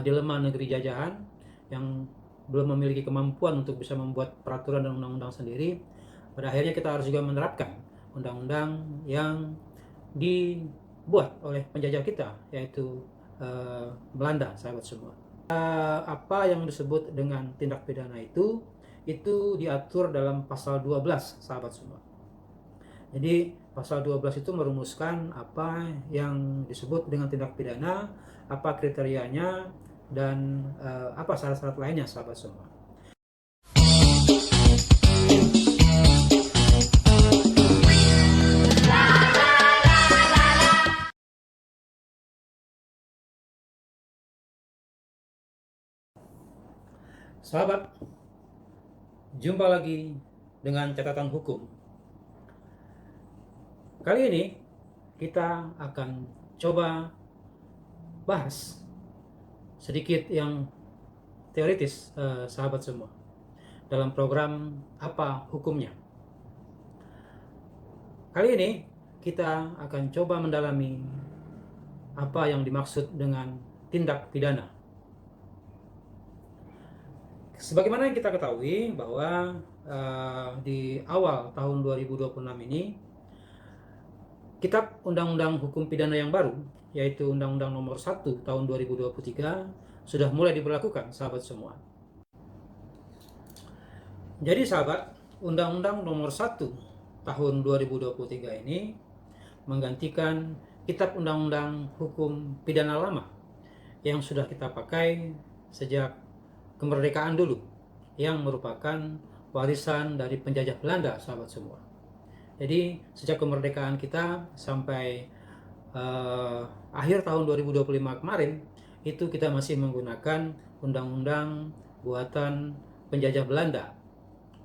dilema negeri jajahan yang belum memiliki kemampuan untuk bisa membuat peraturan dan undang-undang sendiri, pada akhirnya kita harus juga menerapkan undang-undang yang dibuat oleh penjajah kita, yaitu Belanda, sahabat semua. Apa yang disebut dengan tindak pidana itu diatur dalam pasal 12, sahabat semua. Jadi pasal 12 itu merumuskan apa yang disebut dengan tindak pidana, apa kriterianya, dan apa syarat-syarat lainnya, sahabat semua. Sahabat, jumpa lagi dengan catatan hukum. Kali ini kita akan coba bahas sedikit yang teoritis, sahabat semua, dalam program Apa Hukumnya. Kali ini kita akan coba mendalami apa yang dimaksud dengan tindak pidana. Sebagaimana yang kita ketahui bahwa di awal tahun 2026 ini, Kitab Undang-Undang Hukum Pidana yang baru, yaitu Undang-Undang Nomor 1 Tahun 2023, sudah mulai diberlakukan, sahabat semua. Jadi sahabat, Undang-Undang Nomor 1 Tahun 2023 ini menggantikan Kitab Undang-Undang Hukum Pidana lama yang sudah kita pakai sejak kemerdekaan dulu, yang merupakan warisan dari penjajah Belanda, sahabat semua. Jadi sejak kemerdekaan kita sampai akhir tahun 2025 kemarin, itu kita masih menggunakan undang-undang buatan penjajah Belanda.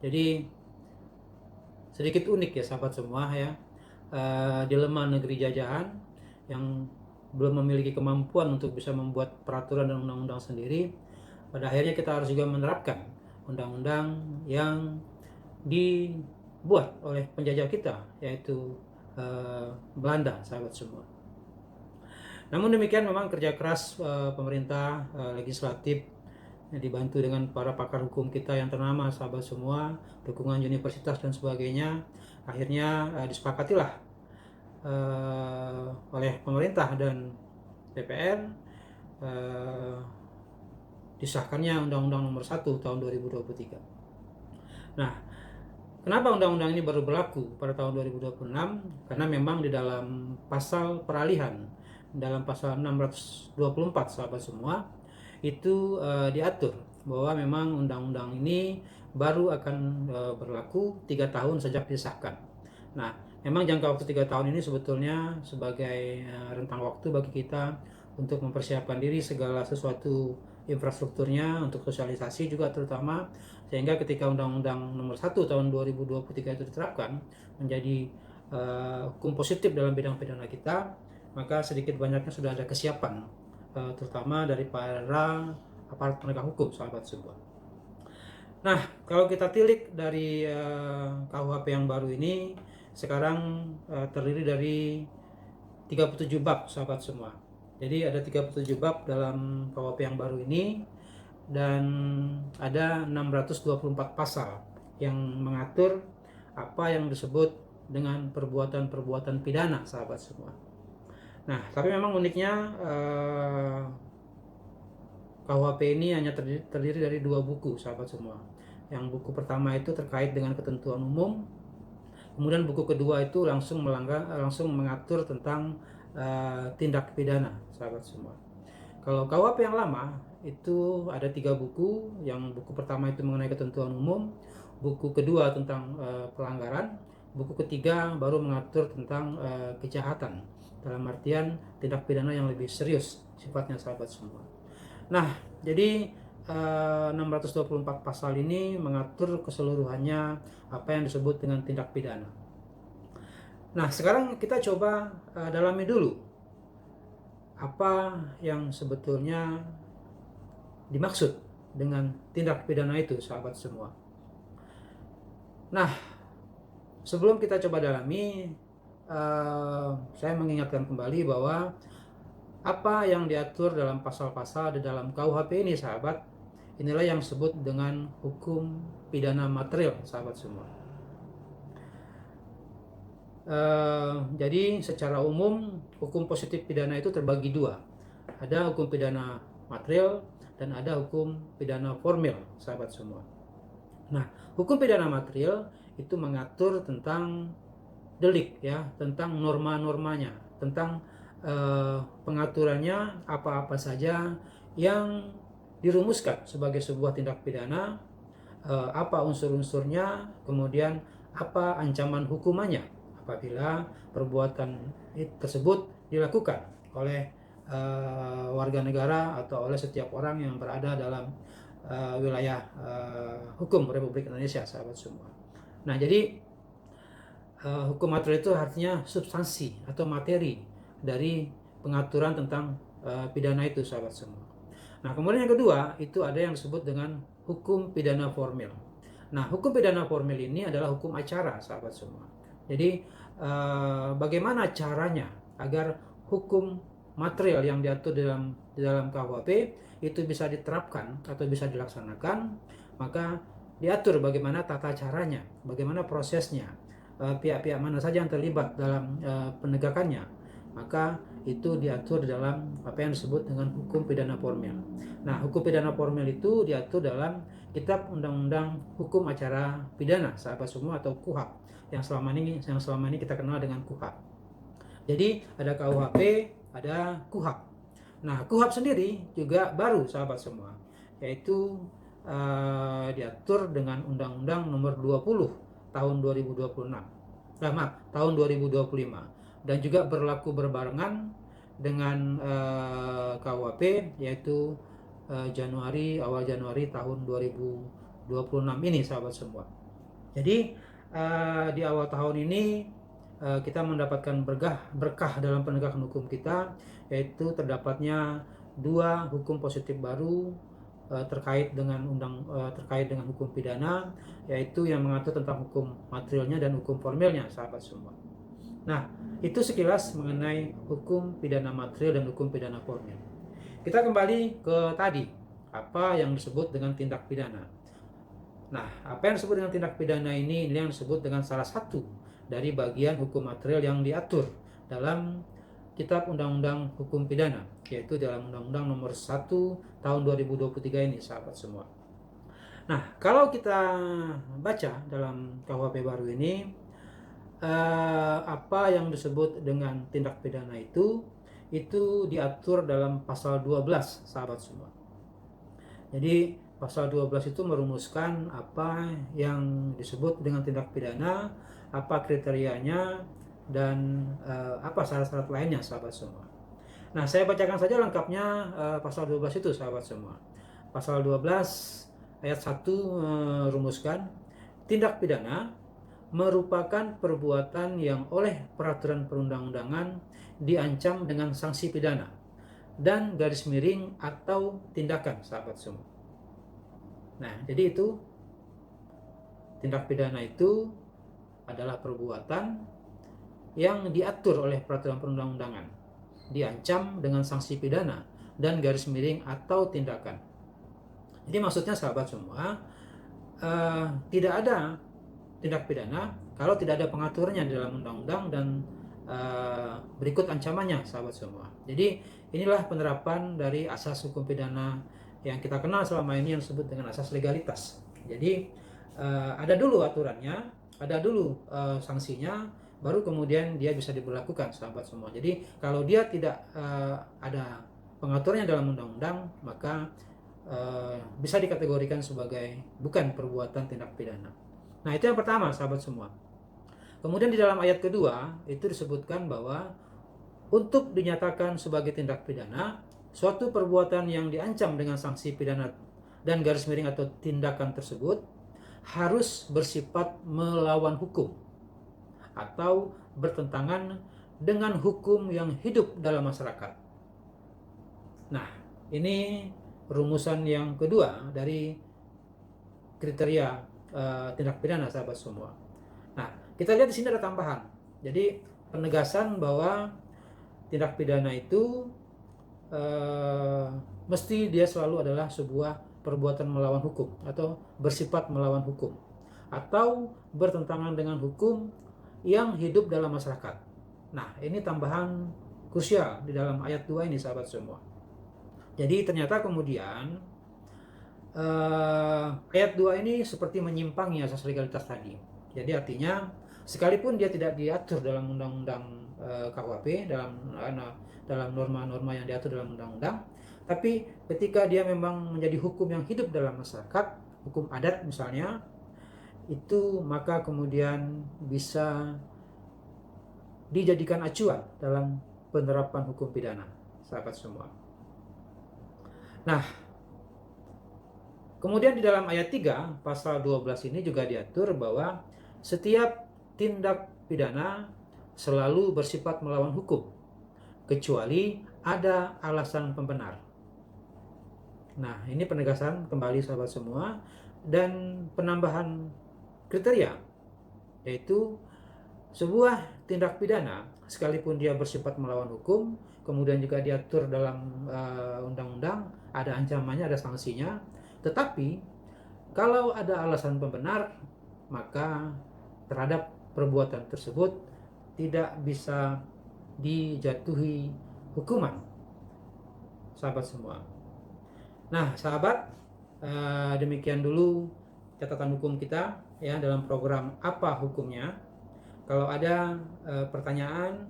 Jadi sedikit unik ya, sahabat semua ya, dilema negeri jajahan yang belum memiliki kemampuan untuk bisa membuat peraturan dan undang-undang sendiri, pada akhirnya kita harus juga menerapkan undang-undang yang dibuat oleh penjajah kita, yaitu Belanda, sahabat semua. Namun demikian, memang kerja keras pemerintah legislatif dibantu dengan para pakar hukum kita yang ternama, sahabat semua, dukungan universitas dan sebagainya, akhirnya disepakatilah oleh pemerintah dan DPR disahkannya Undang-Undang Nomor 1 Tahun 2023. Nah, kenapa undang-undang ini baru berlaku pada tahun 2026? Karena memang di dalam pasal peralihan, dalam pasal 624, sahabat semua, itu diatur bahwa memang undang-undang ini baru akan berlaku 3 tahun sejak disahkan. Nah, memang jangka waktu 3 tahun ini sebetulnya sebagai rentang waktu bagi kita untuk mempersiapkan diri segala sesuatu infrastrukturnya, untuk sosialisasi juga terutama, sehingga ketika Undang-Undang Nomor 1 Tahun 2023 itu diterapkan menjadi hukum positif dalam bidang pidana kita, maka sedikit banyaknya sudah ada kesiapan, terutama dari para aparat penegak hukum, sahabat semua. Nah, kalau kita tilik dari KUHP yang baru ini, sekarang terdiri dari 37 bab, sahabat semua. Jadi ada 37 bab dalam KUHP yang baru ini, dan ada 624 pasal yang mengatur apa yang disebut dengan perbuatan-perbuatan pidana, sahabat semua. Nah, tapi memang uniknya KUHP ini hanya terdiri dari 2 buku, sahabat semua. Yang buku pertama itu terkait dengan ketentuan umum, kemudian buku kedua itu langsung mengatur tentang tindak pidana, sahabat semua. Kalau KUHP yang lama itu ada 3 buku. Yang buku pertama itu mengenai ketentuan umum, buku kedua tentang pelanggaran, buku ketiga baru mengatur tentang kejahatan, dalam artian tindak pidana yang lebih serius sifatnya, sahabat semua. Nah, jadi 624 pasal ini mengatur keseluruhannya apa yang disebut dengan tindak pidana. Nah, sekarang kita coba dalami dulu apa yang sebetulnya dimaksud dengan tindak pidana itu, sahabat semua. Nah, sebelum kita coba dalami, saya mengingatkan kembali bahwa apa yang diatur dalam pasal-pasal di dalam KUHP ini, sahabat, inilah yang disebut dengan hukum pidana material, sahabat semua. Jadi secara umum hukum positif pidana itu terbagi dua. Ada hukum pidana material dan ada hukum pidana formil, sahabat semua. Nah, hukum pidana material itu mengatur tentang delik, ya, tentang norma-normanya, tentang pengaturannya apa-apa saja yang dirumuskan sebagai sebuah tindak pidana, apa unsur-unsurnya, kemudian apa ancaman hukumannya apabila perbuatan tersebut dilakukan oleh warga negara atau oleh setiap orang yang berada dalam wilayah hukum Republik Indonesia, sahabat semua. Nah, jadi hukum material itu artinya substansi atau materi dari pengaturan tentang pidana itu, sahabat semua. Nah, kemudian yang kedua itu ada yang disebut dengan hukum pidana formil. Nah, hukum pidana formil ini adalah hukum acara, sahabat semua. Jadi bagaimana caranya agar hukum material yang diatur di dalam KUHP itu bisa diterapkan atau bisa dilaksanakan, maka diatur bagaimana tata caranya, bagaimana prosesnya, pihak-pihak mana saja yang terlibat dalam penegakannya, maka itu diatur dalam apa yang disebut dengan hukum pidana formil. Nah, hukum pidana formil itu diatur dalam Kitab Undang-Undang Hukum Acara Pidana, sahabat semua, atau KUHAP, yang selama ini kita kenal dengan KUHAP. Jadi ada KUHP, ada KUHAP. Nah, KUHAP sendiri juga baru, sahabat semua, yaitu diatur dengan Undang-Undang Nomor 20 tahun 2026. Tahun 2025, dan juga berlaku berbarengan dengan KUHP, yaitu awal Januari tahun 2026 ini, sahabat semua. Jadi di awal tahun ini kita mendapatkan berkah dalam penegakan hukum kita, yaitu terdapatnya dua hukum positif baru terkait dengan hukum pidana, yaitu yang mengatur tentang hukum materialnya dan hukum formilnya, sahabat semua. Nah, itu sekilas mengenai hukum pidana material dan hukum pidana formil. Kita kembali ke tadi, apa yang disebut dengan tindak pidana. Nah, apa yang disebut dengan tindak pidana ini yang disebut dengan salah satu dari bagian hukum material yang diatur dalam Kitab Undang-Undang Hukum Pidana, yaitu dalam Undang-Undang Nomor 1 tahun 2023 ini, sahabat semua. Nah, kalau kita baca dalam KUHP baru ini, apa yang disebut dengan tindak pidana itu diatur dalam pasal 12, sahabat semua. Jadi pasal 12 itu merumuskan apa yang disebut dengan tindak pidana, apa kriterianya, dan apa syarat-syarat lainnya, sahabat semua. Nah, saya bacakan saja lengkapnya pasal 12 itu, sahabat semua. Pasal 12 ayat 1 merumuskan tindak pidana merupakan perbuatan yang oleh peraturan perundang-undangan diancam dengan sanksi pidana dan garis miring atau tindakan, sahabat semua. Nah, jadi itu tindak pidana itu adalah perbuatan yang diatur oleh peraturan perundang-undangan, diancam dengan sanksi pidana dan garis miring atau tindakan. Jadi maksudnya, sahabat semua, tidak ada tindak pidana kalau tidak ada pengaturannya di dalam undang-undang dan berikut ancamannya, sahabat semua. Jadi inilah penerapan dari asas hukum pidana yang kita kenal selama ini yang disebut dengan asas legalitas. Jadi ada dulu aturannya, ada dulu sanksinya, baru kemudian dia bisa diberlakukan, sahabat semua. Jadi kalau dia tidak ada pengaturannya dalam undang-undang, maka bisa dikategorikan sebagai bukan perbuatan tindak pidana. Nah, itu yang pertama, sahabat semua. Kemudian di dalam ayat kedua itu disebutkan bahwa untuk dinyatakan sebagai tindak pidana, suatu perbuatan yang diancam dengan sanksi pidana dan garis miring atau tindakan tersebut harus bersifat melawan hukum atau bertentangan dengan hukum yang hidup dalam masyarakat. Nah, ini rumusan yang kedua dari kriteria tindak pidana, sahabat semua. Nah, kita lihat di sini ada tambahan. Jadi penegasan bahwa tindak pidana itu mesti dia selalu adalah sebuah perbuatan melawan hukum atau bersifat melawan hukum atau bertentangan dengan hukum yang hidup dalam masyarakat. Nah, ini tambahan krusial di dalam ayat 2 ini, sahabat semua. Jadi ternyata kemudian ayat 2 ini seperti menyimpangi asas legalitas tadi. Jadi artinya sekalipun dia tidak diatur dalam undang-undang KUHP, dalam norma-norma yang diatur dalam undang-undang, tapi ketika dia memang menjadi hukum yang hidup dalam masyarakat, hukum adat misalnya, itu maka kemudian bisa dijadikan acuan dalam penerapan hukum pidana, sahabat semua. Nah, kemudian di dalam ayat 3 pasal 12 ini juga diatur bahwa setiap tindak pidana selalu bersifat melawan hukum kecuali ada alasan pembenar. Nah, ini penegasan kembali, sahabat semua, dan penambahan kriteria, yaitu sebuah tindak pidana sekalipun dia bersifat melawan hukum, kemudian juga diatur dalam undang-undang, ada ancamannya, ada sanksinya, tetapi kalau ada alasan pembenar, maka terhadap perbuatan tersebut tidak bisa dijatuhi hukuman, sahabat semua. Nah, sahabat, demikian dulu catatan hukum kita ya dalam program Apa Hukumnya. Kalau ada pertanyaan,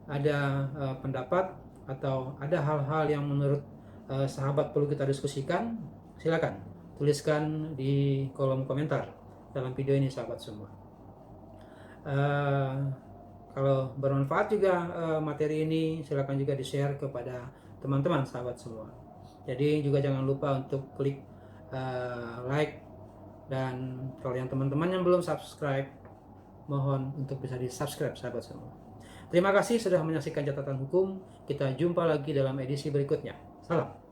ada pendapat, atau ada hal-hal yang menurut sahabat perlu kita diskusikan, silakan tuliskan di kolom komentar dalam video ini, sahabat semua. Kalau bermanfaat juga materi ini, silakan juga di-share kepada teman-teman, sahabat semua. Jadi juga jangan lupa untuk klik like, dan kalau yang teman-teman yang belum subscribe, mohon untuk bisa di-subscribe, sahabat semua. Terima kasih sudah menyaksikan catatan hukum. Kita jumpa lagi dalam edisi berikutnya. Salam.